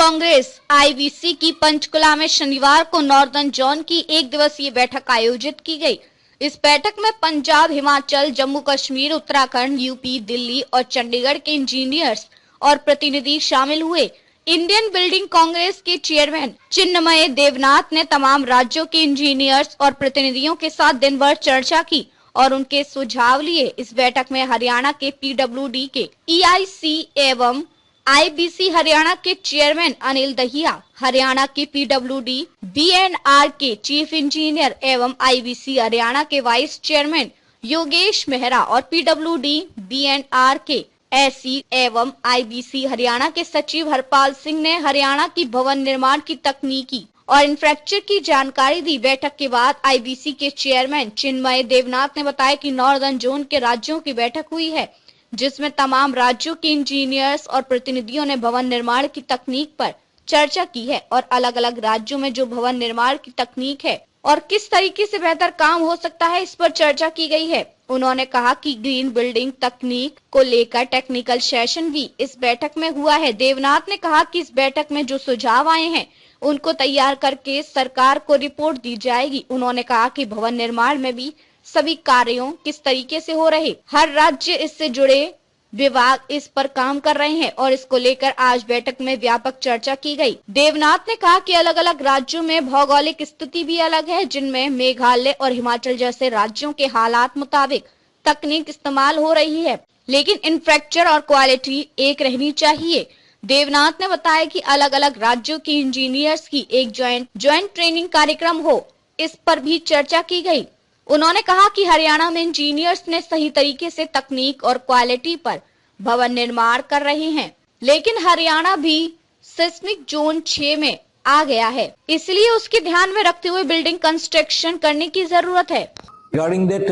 Congress IBC की पंचकुला में शनिवार को नॉर्दर्न जोन की एक दिवसीय बैठक आयोजित की गई। इस बैठक में पंजाब, हिमाचल, जम्मू कश्मीर, उत्तराखंड, यूपी, दिल्ली और चंडीगढ़ के इंजीनियर्स और प्रतिनिधि शामिल हुए। इंडियन बिल्डिंग कांग्रेस के चेयरमैन चिन्मय देवनाथ ने तमाम राज्यों के इंजीनियर्स और प्रतिनिधियों के साथ दिन भर चर्चा की और उनके सुझाव लिए। इस बैठक में हरियाणा के पीडब्ल्यूडी के ईआईसी एवं आईबीसी हरियाणा के चेयरमैन अनिल दहिया, हरियाणा के पीडब्ल्यूडी बीएंडआर के चीफ इंजीनियर एवं आईबीसी हरियाणा के वाइस चेयरमैन योगेश मेहरा और पीडब्ल्यूडी बीएंडआर के एसी एवं आईबीसी हरियाणा के सचिव हरपाल सिंह ने हरियाणा की भवन निर्माण की तकनीकी और इंफ्रास्ट्रक्चर की जानकारी दी। बैठक के बाद आईबीसी के चेयरमैन चिन्मय देवनाथ ने बताया कि नॉर्दर्न जोन के राज्यों की बैठक हुई है, जिसमें तमाम राज्यों के इंजीनियर्स और प्रतिनिधियों ने भवन निर्माण की तकनीक पर चर्चा की है और अलग अलग राज्यों में जो भवन निर्माण की तकनीक है और किस तरीके से बेहतर काम हो सकता है, इस पर चर्चा की गई है। उन्होंने कहा कि ग्रीन बिल्डिंग तकनीक को लेकर टेक्निकल सेशन भी इस बैठक में हुआ है। देवनाथ ने कहा कि इस बैठक में जो सुझाव आए हैं उनको तैयार करके सरकार को रिपोर्ट दी जाएगी। उन्होंने कहा कि भवन निर्माण में भी सभी कार्यों किस तरीके से हो रहे, हर राज्य इससे जुड़े विभाग इस पर काम कर रहे हैं और इसको लेकर आज बैठक में व्यापक चर्चा की गई। देवनाथ ने कहा कि अलग अलग राज्यों में भौगोलिक स्थिति भी अलग है, जिनमें मेघालय और हिमाचल जैसे राज्यों के हालात मुताबिक तकनीक इस्तेमाल हो रही है, लेकिन इंफ्रास्ट्रक्चर और क्वालिटी एक रहनी चाहिए। देवनाथ ने बताया कि अलग अलग राज्यों के इंजीनियर्स की एक ज्वाइंट ट्रेनिंग कार्यक्रम हो, इस पर भी चर्चा की गई। उन्होंने कहा कि हरियाणा में इंजीनियर्स ने सही तरीके से तकनीक और क्वालिटी पर भवन निर्माण कर रहे हैं, लेकिन हरियाणा भी सिस्मिक जोन 6 में आ गया है, इसलिए उसके ध्यान में रखते हुए बिल्डिंग कंस्ट्रक्शन करने की जरूरत है। Regarding that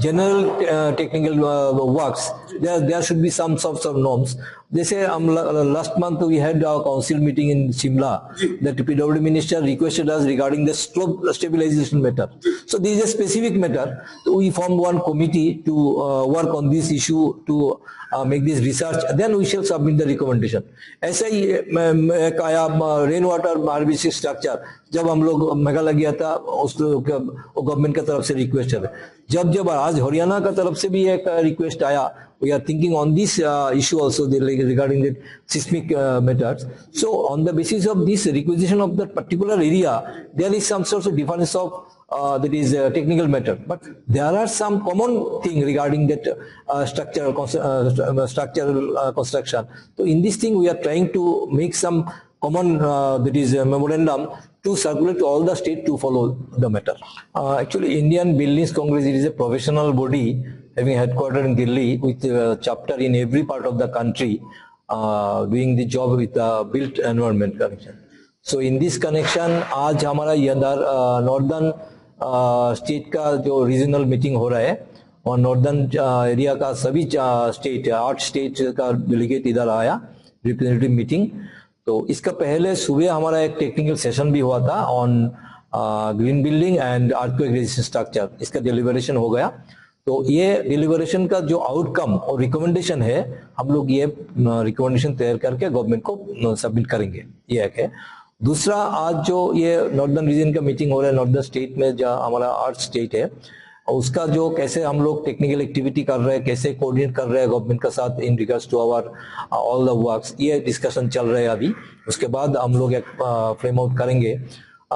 general technical works, there should be some sorts of norms. जैसे हम last month we had our council meeting in Shimla. The PWD minister requested us regarding the slope stabilization matter. So this is a specific matter. So we formed one committee to work on this issue to make this research. Then we shall submit the recommendation. ऐसा ही एक आया rain water harvesting structure, जब हम लोग मेघालय गया था उसको government की तरफ से रिक्वेस्ट है। जब आज हरियाणा का तरफ से भी एक रिक्वेस्ट आया, we are thinking on this issue also regarding the seismic methods. So on the basis of this requisition of that particular area, there is some sort of difference of that is technical matter, but there are some common thing regarding that structural construction. So in this thing we are trying to make some common that is memorandum to circulate to all the state to follow the matter. Actually Indian Buildings Congress, it is a professional body having headquarters in Delhi with a chapter in every part of the country doing the job with the built environment connection. So in this connection आज हमारा इधर northern state का जो regional meeting हो रहा है और northern area का सभी स्टेट 8 स्टेट का डेलीगेट इधर आया रिप्रेजेंटेटिव मीटिंग। तो इसका पहले सुबह हमारा एक टेक्निकल सेशन भी हुआ था on green building and earthquake resistant structure, इसका डिलीवरेशन हो गया। तो ये डिलीवरेशन का जो आउटकम और रिकमेंडेशन है, हम लोग ये रिकमेंडेशन तैयार करके गवर्नमेंट को सबमिट करेंगे, ये एक है। दूसरा, आज जो ये नॉर्दर्न रीजन का मीटिंग हो रहा है नॉर्दर्न स्टेट में, जहाँ हमारा 8 स्टेट है, उसका जो कैसे हम लोग टेक्निकल एक्टिविटी कर रहे हैं, कैसे कोऑर्डिनेट कर रहे हैं गवर्नमेंट के साथ in regards to our all the works, ये डिस्कशन चल रहा है अभी। उसके बाद हम लोग एक फ्रेम आउट करेंगे।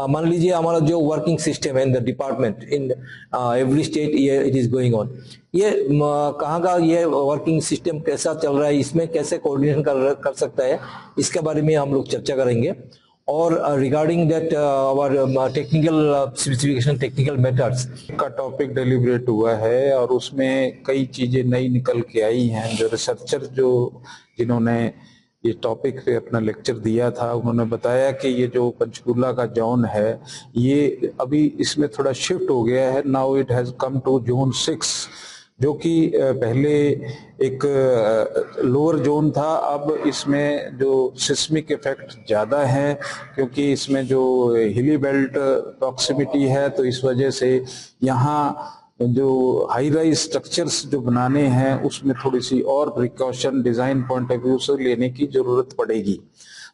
मान लीजिए हमारा जो वर्किंग सिस्टम है in the department in every state, ये इट इज गोइंग ऑन, ये कहाँ का ये वर्किंग सिस्टम कैसा चल रहा है, इसमें कैसे कोऑर्डिनेशन कर सकता है, इसके बारे में हम लोग चर्चा करेंगे। और regarding that our technical specification, technical methods का टॉपिक डिलीबरेट हुआ है और उसमें कई चीजें नई निकल के आई हैं। जो रिसर्चर जिन्होंने ये टॉपिक पे अपना लेक्चर दिया था, उन्होंने बताया कि ये जो पंचकुला का जोन है ये अभी इसमें थोड़ा शिफ्ट हो गया है। Now it has come to zone 6, जो कि पहले एक लोअर जोन था। अब इसमें जो सिस्मिक इफेक्ट ज़्यादा है, क्योंकि इसमें जो हिली बेल्ट प्रॉक्सिमिटी है, तो इस वजह से यहाँ जो हाई राइज स्ट्रक्चर्स जो बनाने हैं उसमें थोड़ी सी और precaution design point of view से लेने की ज़रूरत पड़ेगी।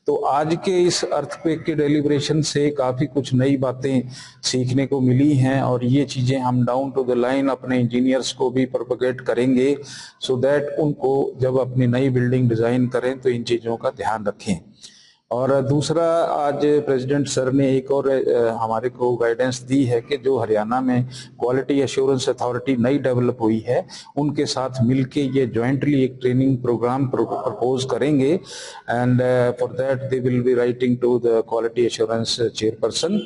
तो आज के इस अर्थक्वेक के डेलिब्रेशन से काफी कुछ नई बातें सीखने को मिली हैं और ये चीजें हम डाउन टू द लाइन अपने इंजीनियर्स को भी प्रोपेगेट करेंगे सो दैट उनको जब अपनी नई बिल्डिंग डिजाइन करें तो इन चीजों का ध्यान रखें। और दूसरा, आज प्रेसिडेंट सर ने एक और हमारे को गाइडेंस दी है कि जो हरियाणा में क्वालिटी एश्योरेंस अथॉरिटी नई डेवलप हुई है उनके साथ मिलके ये ज्वाइंटली एक ट्रेनिंग प्रोग्राम प्रपोज करेंगे and for that they will be writing to the quality assurance chairperson